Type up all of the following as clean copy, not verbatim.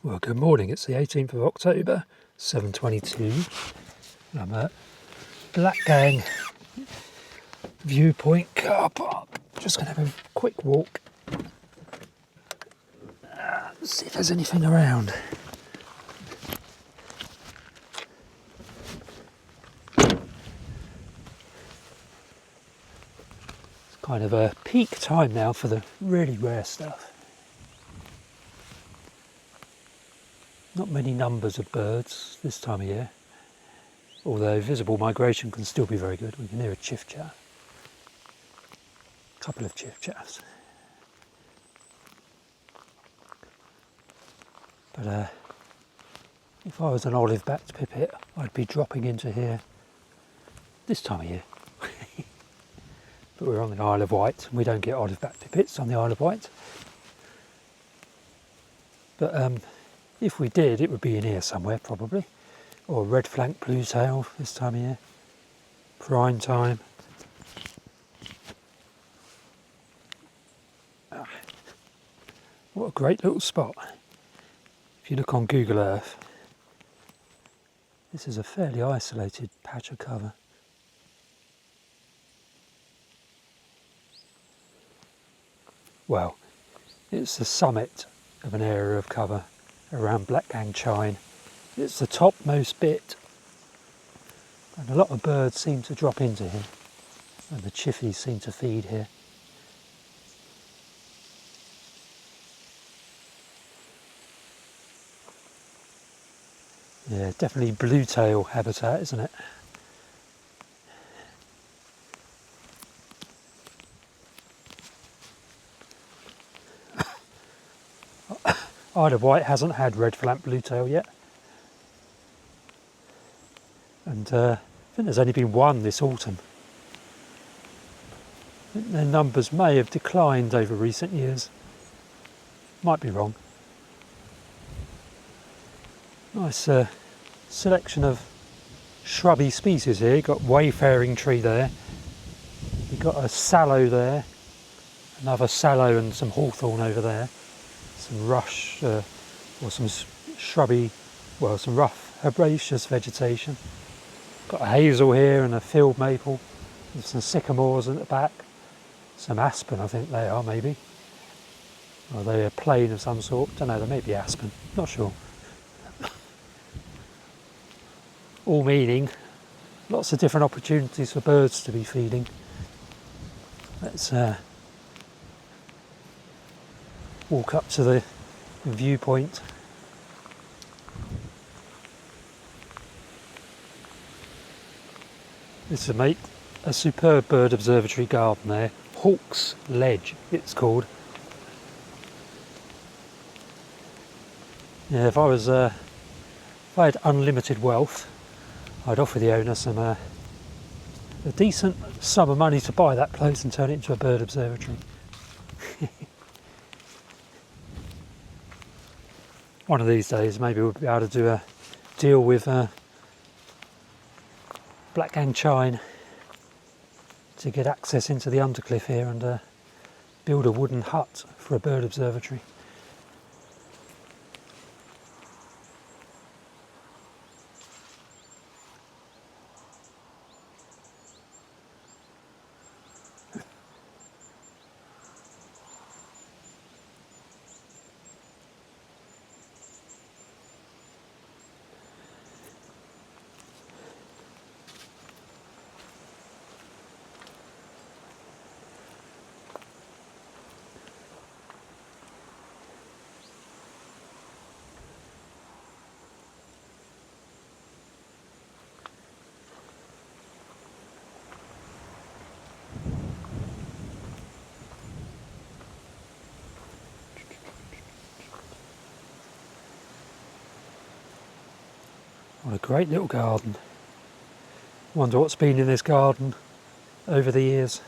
Well, good morning. It's the 18th of October, 7:22. I'm at Blackgang Viewpoint Car Park. Just going to have a quick walk. See if there's anything around. It's kind of a peak time now for the really rare stuff. Not many numbers of birds this time of year, although visible migration can still be very good. We can hear a chiff-chaff, a couple of chiff-chaffs. But if I was an olive-backed pipit, I'd be dropping into here this time of year. But we're on the Isle of Wight, and we don't get olive-backed pipits on the Isle of Wight. But if we did, it would be in here somewhere probably, or red flank bluetail this time of year, prime time. What a great little spot. If you look on Google Earth, this is a fairly isolated patch of cover. Well, it's the summit of an area of cover around Blackgang Chine. It's the topmost bit, and a lot of birds seem to drop into here, and the chiffies seem to feed here. Yeah, definitely bluetail habitat, isn't it? Isle of Wight hasn't had red flank bluetail yet, and I think there's only been one this autumn. I think their numbers may have declined over recent years. Might be wrong. Nice selection of shrubby species here. You've got wayfaring tree there. You've got a sallow there, another sallow and some hawthorn over there. Some rush or some shrubby, well, some rough herbaceous vegetation. Got a hazel here and a field maple with some sycamores at the back. Some aspen, I think they are, maybe. Or they a plane of some sort. Don't know, they may be aspen, not sure. All meaning lots of different opportunities for birds to be feeding. Let's walk up to the viewpoint. This would make a superb bird observatory garden there. Hawk's Ledge it's called. Yeah, if I had unlimited wealth, I'd offer the owner some a decent sum of money to buy that place and turn it into a bird observatory. One of these days, maybe we'll be able to do a deal with Blackgang Chine to get access into the undercliff here and build a wooden hut for a bird observatory. What a great little garden. Wonder what's been in this garden over the years.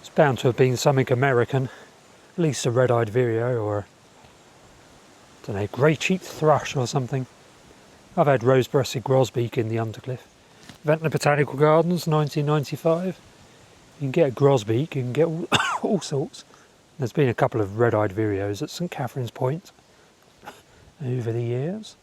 It's bound to have been something American, at least a red-eyed vireo or I don't know, grey-cheeked thrush or something. I've had rose-breasted grosbeak in the undercliff. Ventnor Botanical Gardens, 1995. You can get a grosbeak, you can get all sorts. There's been a couple of red-eyed vireos at St Catherine's Point, over the years.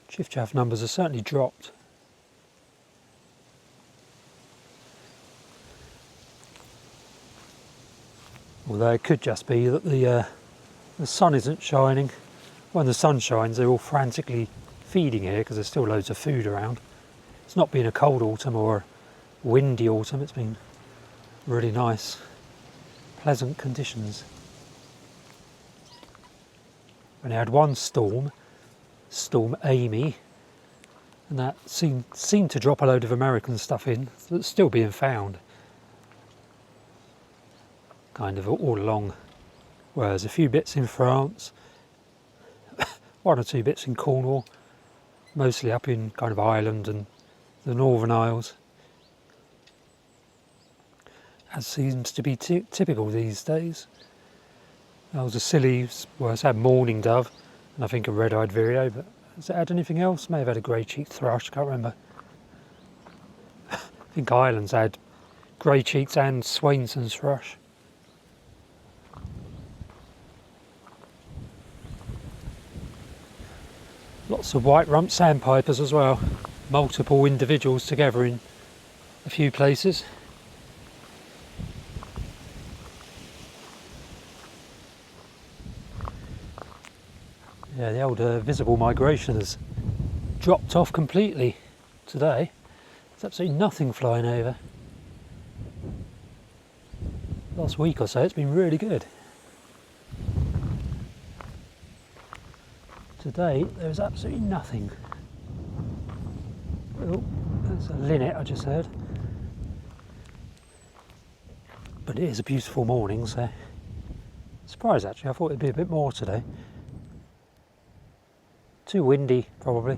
Chiffchaff numbers have certainly dropped. Although it could just be that the sun isn't shining. When the sun shines, they're all frantically feeding here because there's still loads of food around. It's not been a cold autumn or a windy autumn. It's been really nice, pleasant conditions. And I had one storm, Storm Amy, and that seemed to drop a load of American stuff in that's still being found. Kind of all along. Whereas a few bits in France, one or two bits in Cornwall, mostly up in kind of Ireland and the Northern Isles. As seems to be typical these days. That was a silly, well, it's had mourning dove and I think a red-eyed vireo, but has it had anything else? May have had a grey-cheeked thrush, can't remember. I think Ireland's had grey-cheeks and Swainson's thrush. Lots of white-rumped sandpipers as well. Multiple individuals together in a few places. Yeah, the old visible migration has dropped off completely today. There's absolutely nothing flying over. Last week or so it's been really good. Today there's absolutely nothing. Oh, there's a linnet I just heard. But it is a beautiful morning, so surprised actually. I thought it'd be a bit more today. Too windy, probably.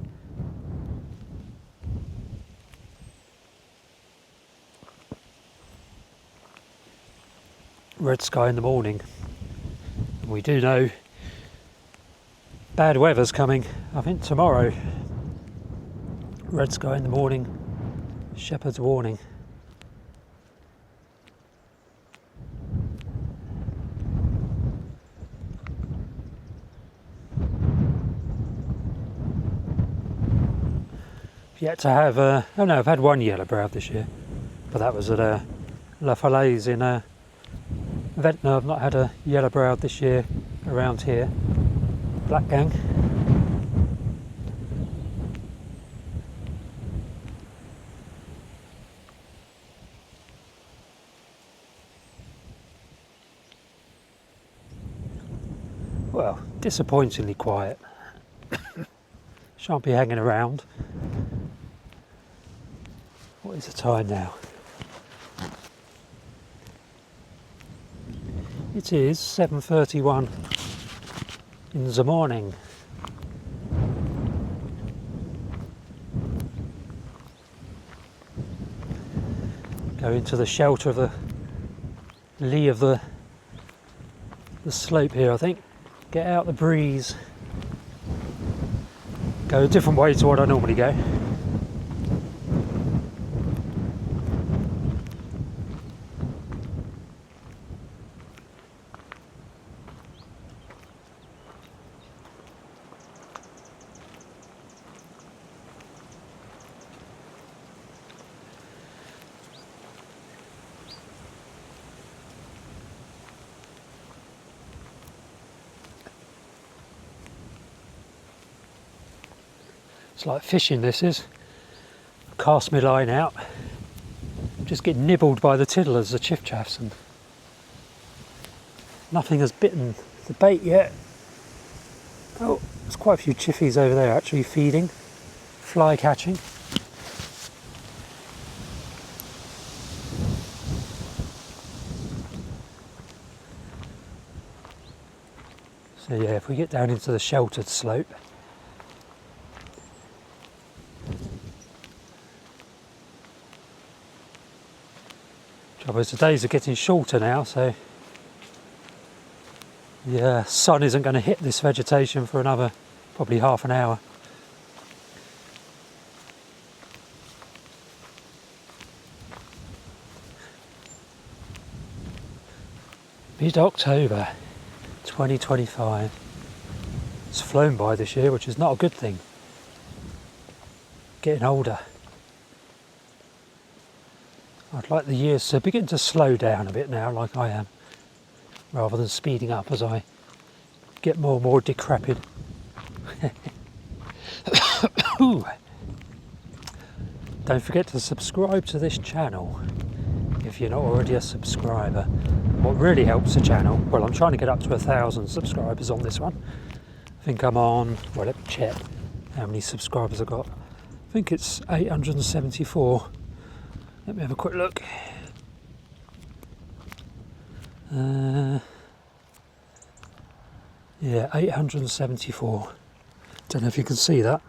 Red sky in the morning. We do know bad weather's coming. I think tomorrow. Red sky in the morning. Shepherd's warning. Yet to have, oh no, I've had one yellow-browed this year, but that was at La Falaise in Ventnor. I've not had a yellow-browed this year around here. Blackgang. Well, disappointingly quiet. Shan't be hanging around. What is the time now? It is 7:31 in the morning. Go into the shelter of the lee of the slope here, I think. Get out the breeze. Go a different way to what I normally go. It's like fishing, this is. Cast my line out. Just get nibbled by the tiddlers, the chiffchaffs, and nothing has bitten the bait yet. Oh, there's quite a few chiffies over there actually feeding, fly catching. So yeah, if we get down into the sheltered slope, trouble is the days are getting shorter now, so the sun isn't going to hit this vegetation for another probably half an hour. Mid-October 2025. It's flown by this year, which is not a good thing. Getting older. I'd like the years to begin to slow down a bit now, like I am, rather than speeding up as I get more and more decrepit. Ooh. Don't forget to subscribe to this channel if you're not already a subscriber. What really helps the channel, well, I'm trying to get up to 1,000 subscribers on this one. I think I'm on, well, let me check how many subscribers I've got. I think it's 874. Let me have a quick look. Yeah, 874. Don't know if you can see that.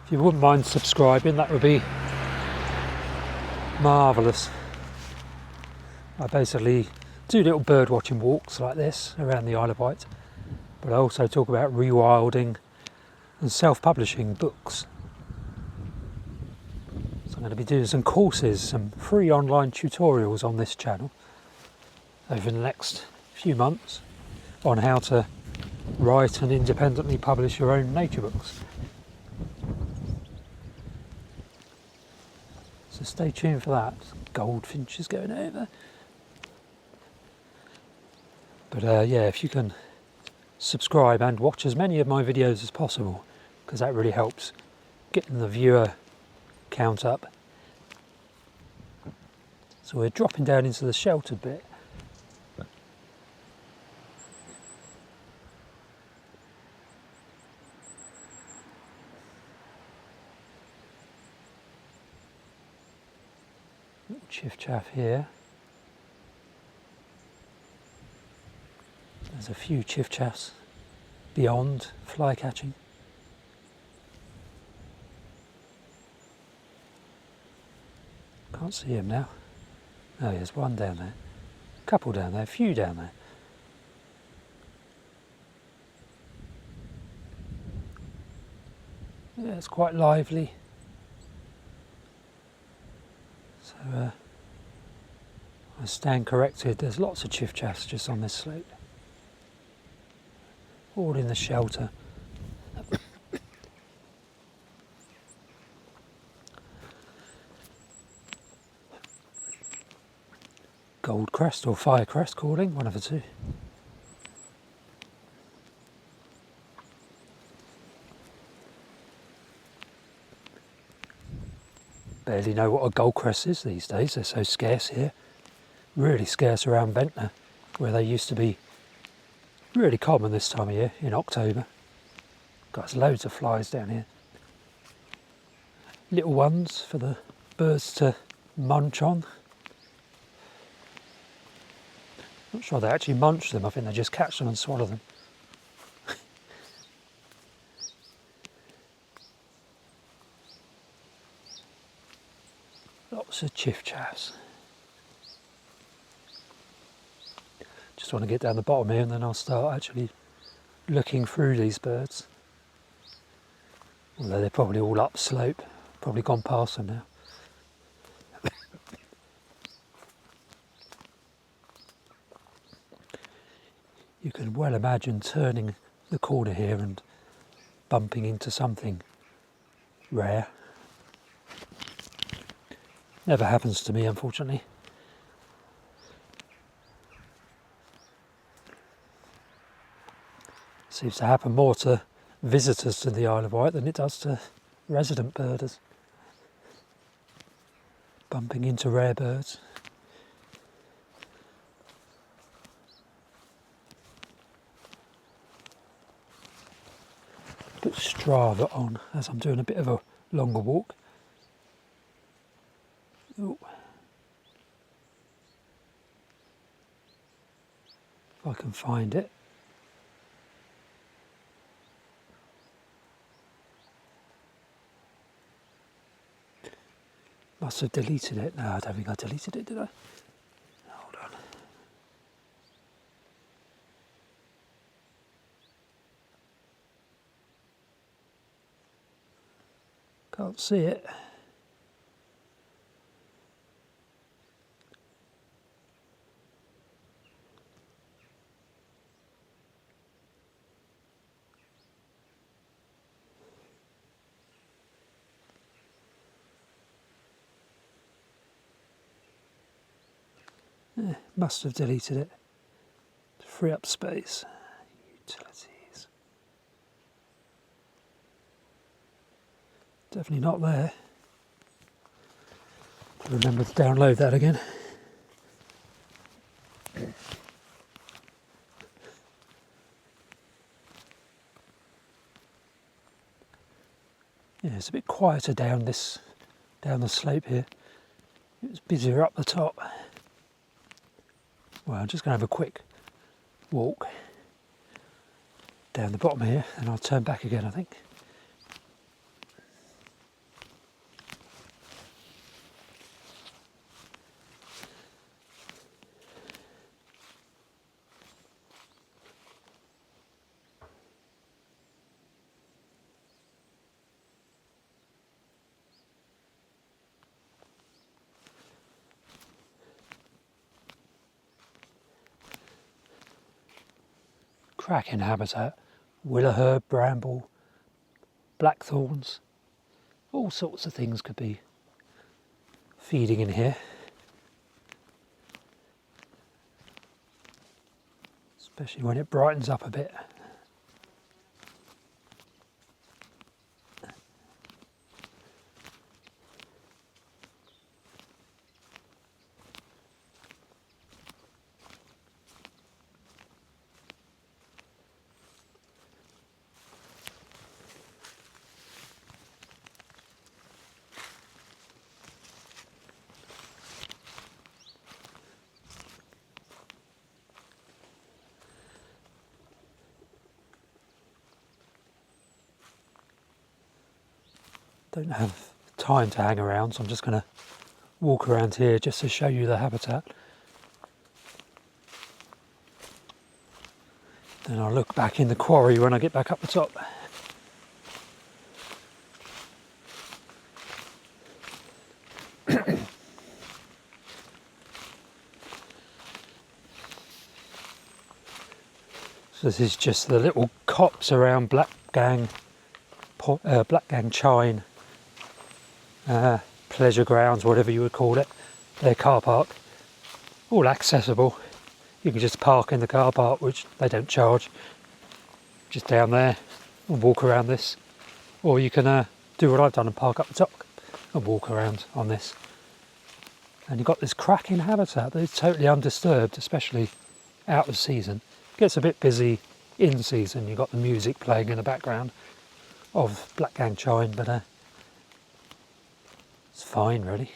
If you wouldn't mind subscribing, that would be marvellous. I basically do little bird watching walks like this around the Isle of Wight, but I also talk about rewilding and self-publishing books. So I'm going to be doing some courses, some free online tutorials on this channel over the next few months on how to write and independently publish your own nature books. So stay tuned for that. Goldfinch is going over. But yeah, if you can subscribe and watch as many of my videos as possible, because that really helps getting the viewer count up. So we're dropping down into the sheltered bit. Little chiff-chaff here. There's a few chiff-chaffs beyond fly catching. Can't see him now. Oh, there's one down there. A couple down there, a few down there. Yeah, it's quite lively. So I stand corrected, there's lots of chiff-chaffs just on this slope. All in the shelter. Gold crest or fire crest calling, one of the two. Barely know what a gold crest is these days, they're so scarce here. Really scarce around Ventnor, where they used to be really common this time of year, in October. Got loads of flies down here. Little ones for the birds to munch on. Not sure they actually munch them, I think they just catch them and swallow them. Lots of chiff-chaffs. Just want to get down the bottom here and then I'll start actually looking through these birds. Although they're probably all upslope, probably gone past them now. You can well imagine turning the corner here and bumping into something rare. Never happens to me, unfortunately. Seems to happen more to visitors to the Isle of Wight than it does to resident birders. Bumping into rare birds. Put Strava on as I'm doing a bit of a longer walk. Ooh. If I can find it. Must have deleted it. No, I don't think I deleted it, did I? Hold on. Can't see it. Must have deleted it to free up space. Utilities. Definitely not there. Remember to download that again. Yeah, it's a bit quieter down the slope here. It was busier up the top. Well, I'm just going to have a quick walk down the bottom here and I'll turn back again, I think. Cracking habitat, willow herb, bramble, blackthorns, all sorts of things could be feeding in here. Especially when it brightens up a bit. Don't have time to hang around, so I'm just going to walk around here just to show you the habitat. Then I'll look back in the quarry when I get back up the top. So this is just the little copse around Blackgang Chine, pleasure grounds, whatever you would call it, their car park, all accessible. You can just park in the car park, which they don't charge, just down there and walk around this, or you can do what I've done and park up the top and walk around on this. And you've got this cracking habitat that is totally undisturbed, especially out of season. Gets a bit busy in season, you've got the music playing in the background of Blackgang Chine, but it's fine really.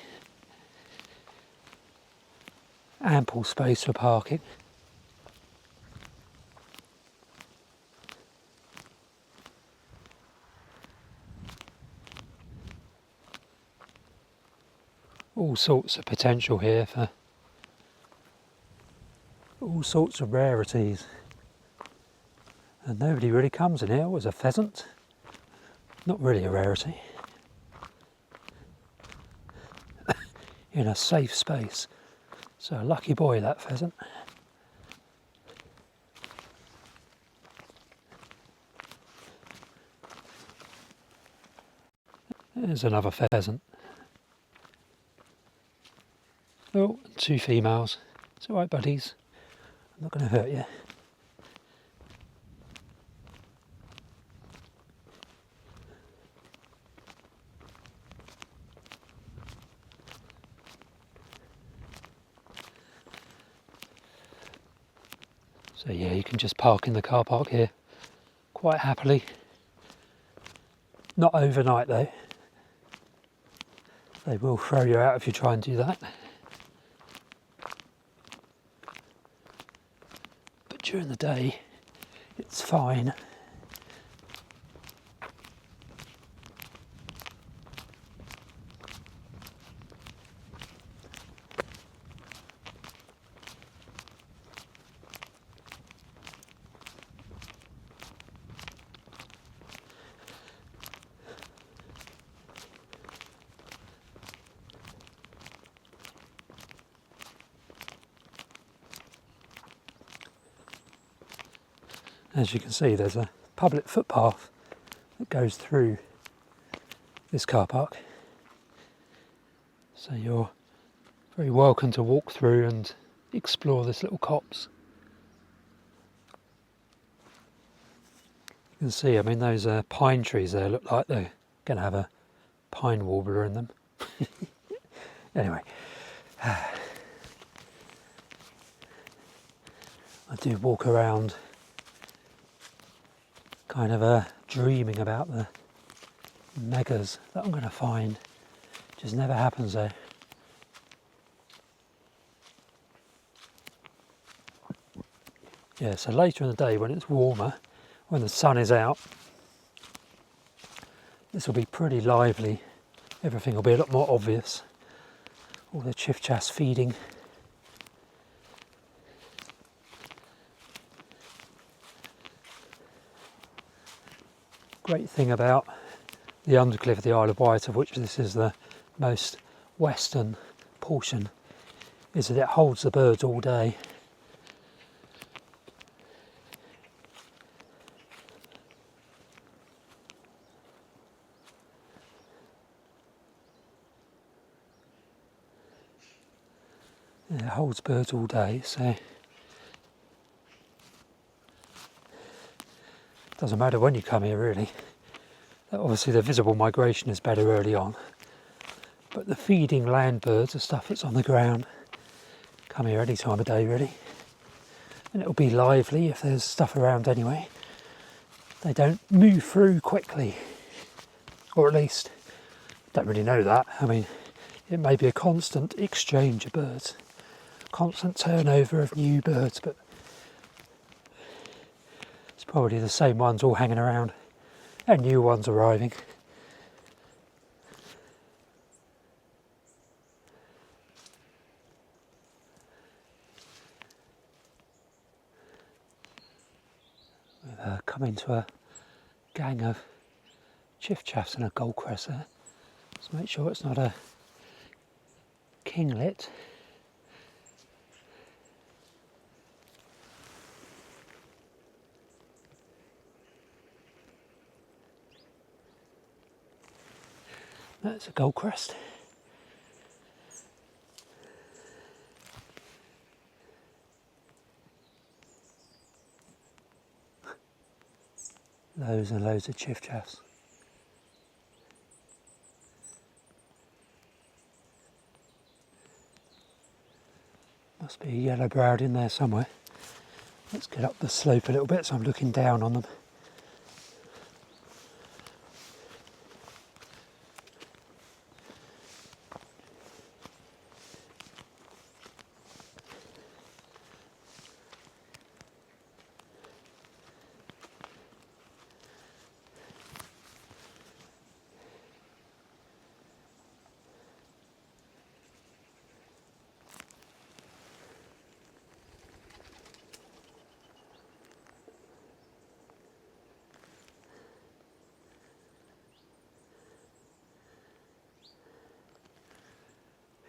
Ample space for parking. All sorts of potential here for all sorts of rarities. And nobody really comes in here. It was a pheasant. Not really a rarity. In a safe space. So a lucky boy, that pheasant. There's another pheasant. Oh, 2 females. It's alright, buddies. I'm not going to hurt you. So yeah, you can just park in the car park here quite happily. Not overnight though. They will throw you out if you try and do that. But during the day, it's fine. As you can see, there's a public footpath that goes through this car park. So you're very welcome to walk through and explore this little copse. You can see, I mean, those pine trees there look like they're going to have a pine warbler in them. Anyway, I do walk around kind of dreaming about the megas that I'm going to find. Just never happens though. Yeah, so later in the day when it's warmer, when the sun is out, this will be pretty lively. Everything will be a lot more obvious. All the chiffchaffs feeding. Great thing about the undercliff of the Isle of Wight, of which this is the most western portion, is that it holds the birds all day. It holds birds all day, so it doesn't matter when you come here really. Obviously the visible migration is better early on, but the feeding land birds, the stuff that's on the ground, come here any time of day really. And it'll be lively if there's stuff around anyway. They don't move through quickly, or at least, don't really know that. I mean, it may be a constant exchange of birds, constant turnover of new birds, but it's probably the same ones all hanging around and new ones arriving. We've come into a gang of chiffchaffs and a goldcrest there. Let's make sure it's not a kinglet. That's a goldcrest. Loads and loads of chiffchaffs. Must be a yellow-browed in there somewhere. Let's get up the slope a little bit so I'm looking down on them.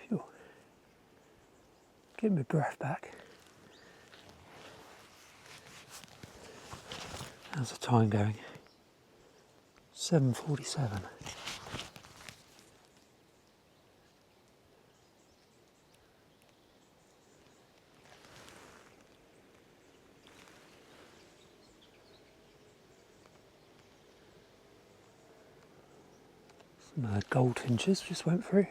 Phew. Get my breath back. How's the time going? 7:47. Some goldfinches just went through.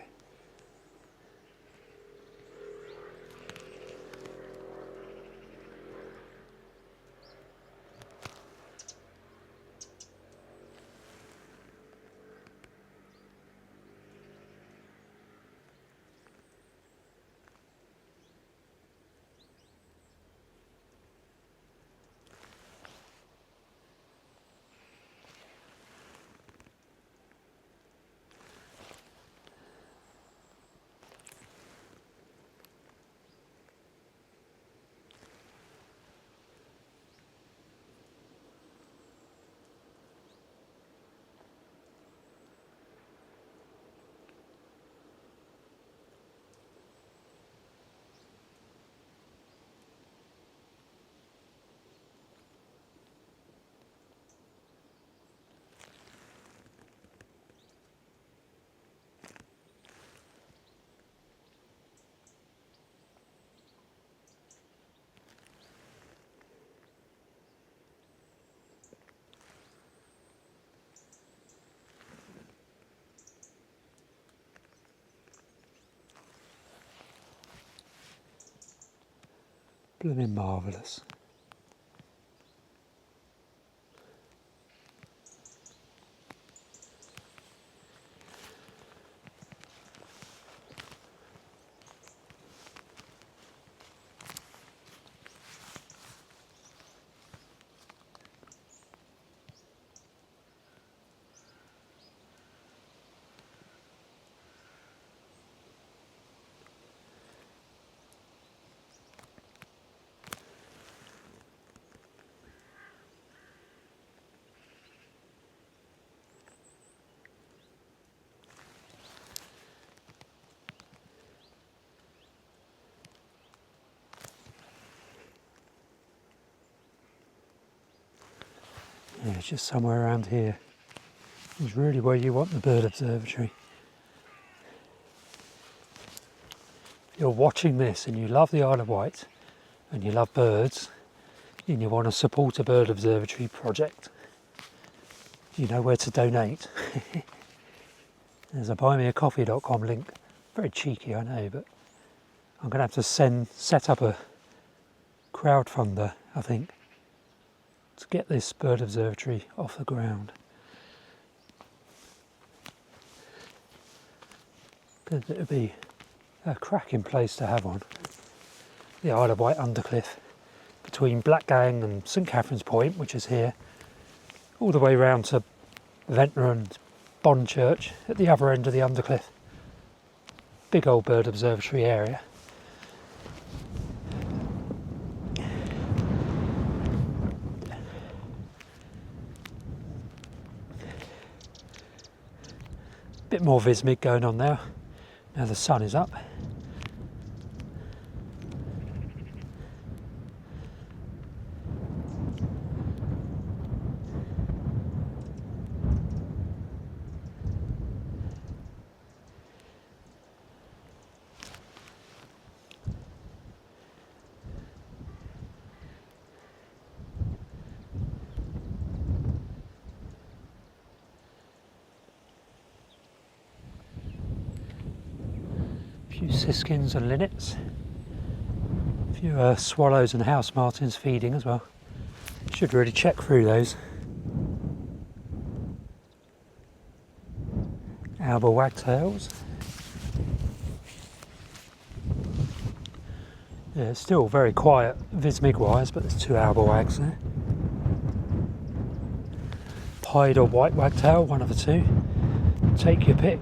Blooming marvellous. Yeah, it's just somewhere around here. It's really where you want the bird observatory. If you're watching this and you love the Isle of Wight and you love birds and you want to support a bird observatory project, you know where to donate. There's a buymeacoffee.com link. Very cheeky, I know, but I'm going to have to set up a crowdfunder, I think, to get this bird observatory off the ground. Because it would be a cracking place to have one. The Isle of Wight undercliff between Blackgang and St Catherine's Point, which is here, all the way round to Ventnor and Bond Church at the other end of the undercliff. Big old bird observatory area. Bit more vismig going on now the sun is up. A few siskins and linnets, a few swallows and house martins feeding as well. Should really check through those. Alba wagtails. Yeah, it's still very quiet vismig wise, but there's 2 alba wags there. Pied or white wagtail, one of the two. Take your pick.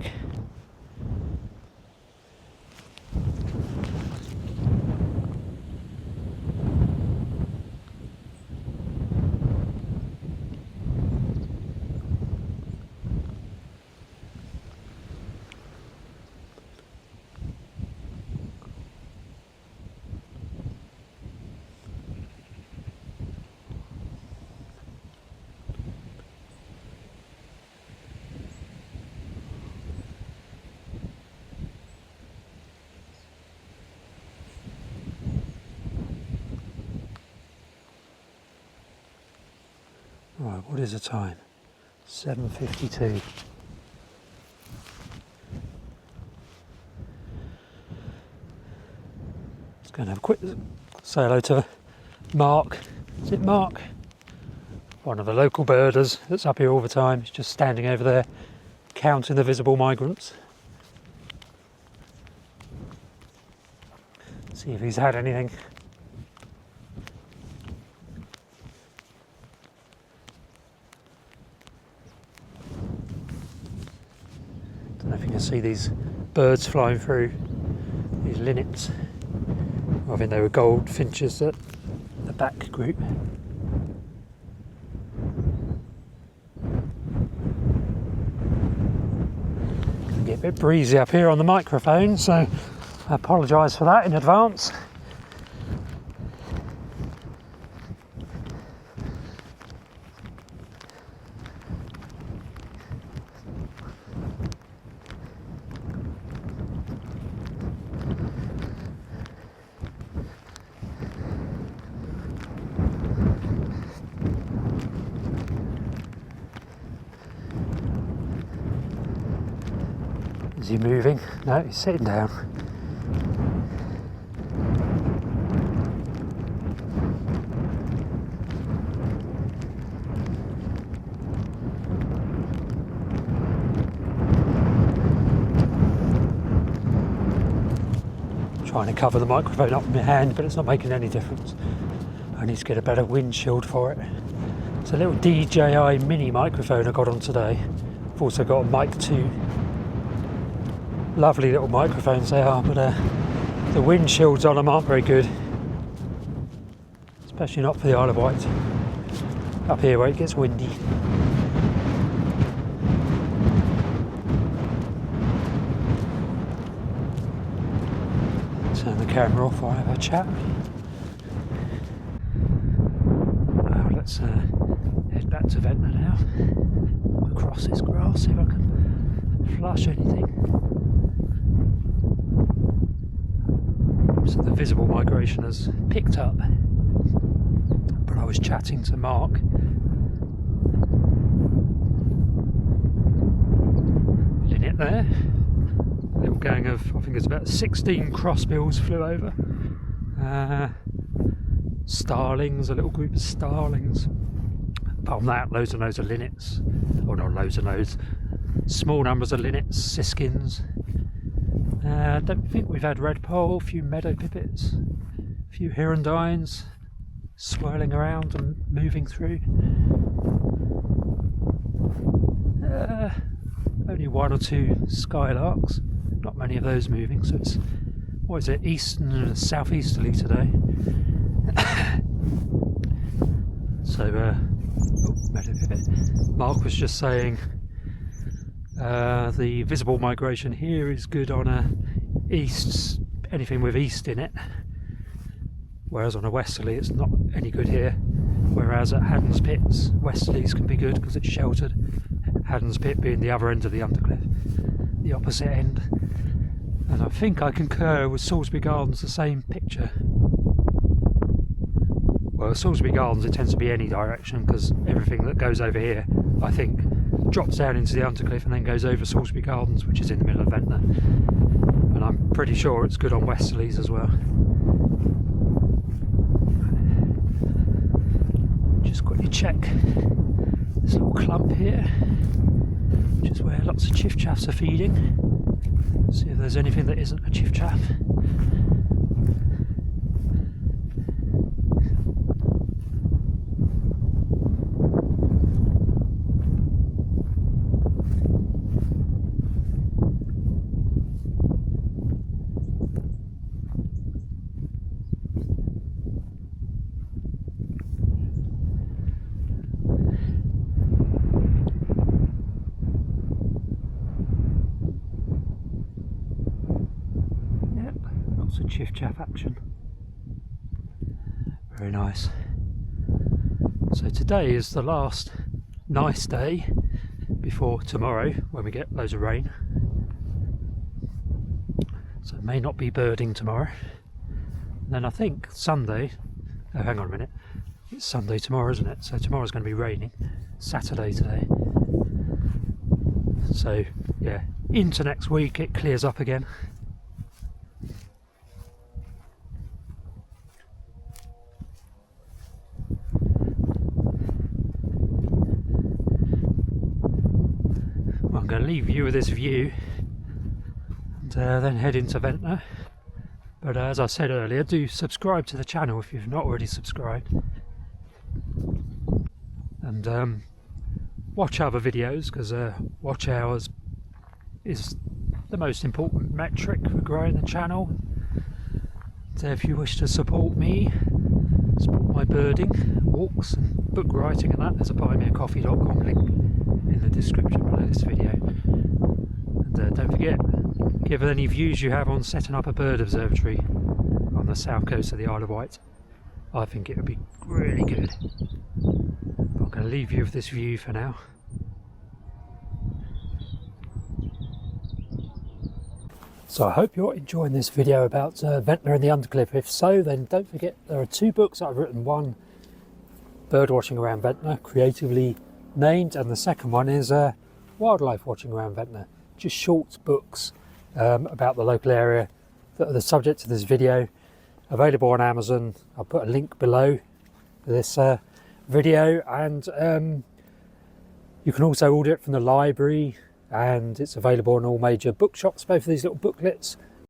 Right, what is the time? 7:52. Let's go and have a quick say hello to Mark. Is it Mark? One of the local birders that's up here all the time. He's just standing over there counting the visible migrants. See if he's had anything. Don't know if you can see these birds flying through, these linnets. I think they were goldfinches at the back group. Can get a bit breezy up here on the microphone, so I apologise for that in advance. Is he moving? No, he's sitting down. Trying to cover the microphone up with my hand, but it's not making any difference. I need to get a better windshield for it. It's a little DJI mini microphone I got on today. I've also got a mic 2. Lovely little microphones they are, but the windshields on them aren't very good. Especially not for the Isle of Wight. Up here where it gets windy. Turn the camera off while I have a chat. Well, let's head back to Ventnor now. Across this grass, see if I can flush anything. So the visible migration has picked up. But I was chatting to Mark. Linnet there. Little gang of, I think it's about 16 crossbills flew over. Starlings, a little group of starlings. Apart from that, loads and loads of linnets. Oh, not loads and loads. Small numbers of linnets, siskins. I don't think we've had redpoll, a few meadow pipits, a few hirundines swirling around and moving through. Only 1 or 2 skylarks. Not many of those moving, so it's, what is it, eastern and southeasterly today. So, oh, meadow pipit. Mark was just saying the visible migration here is good on east, anything with east in it, whereas on a westerly it's not any good here. Whereas at Haddon's Pits, westerlies can be good because it's sheltered. Haddon's Pit being the other end of the undercliff, the opposite end. And I think I concur with Salisbury Gardens, the same picture. Well, Salisbury Gardens it tends to be any direction because everything that goes over here, I think, drops down into the undercliff and then goes over Salisbury Gardens, which is in the middle of Ventnor. And I'm pretty sure it's good on westerlies as well. Just quickly check this little clump here, which is where lots of chiffchaffs are feeding. See if there's anything that isn't a chiffchaff. Chiffchaff action. Very nice. So today is the last nice day before tomorrow when we get loads of rain. So it may not be birding tomorrow. And then I think Sunday, oh hang on a minute, it's Sunday tomorrow isn't it? So tomorrow's going to be raining. Saturday today. So yeah, into next week it clears up again. I'm going to leave you with this view and then head into Ventnor. But as I said earlier, do subscribe to the channel if you've not already subscribed. And watch other videos, because watch hours is the most important metric for growing the channel. So if you wish to support me, support my birding, walks and book writing and that, there's a buymeacoffee.com link in the description below this video. And don't forget, give any views you have on setting up a bird observatory on the south coast of the Isle of Wight. I think it would be really good. But I'm going to leave you with this view for now. So I hope you're enjoying this video about Ventnor and the Undercliff. If so, then don't forget there are 2 books that I've written. One, Bird Watching Around Ventnor, creatively named, and the second one is Wildlife Watching Around Ventnor. Just short books about the local area that are the subject of this video. Available on Amazon. I'll put a link below this video, and you can also order it from the library, and it's available in all major bookshops, both of these little booklets.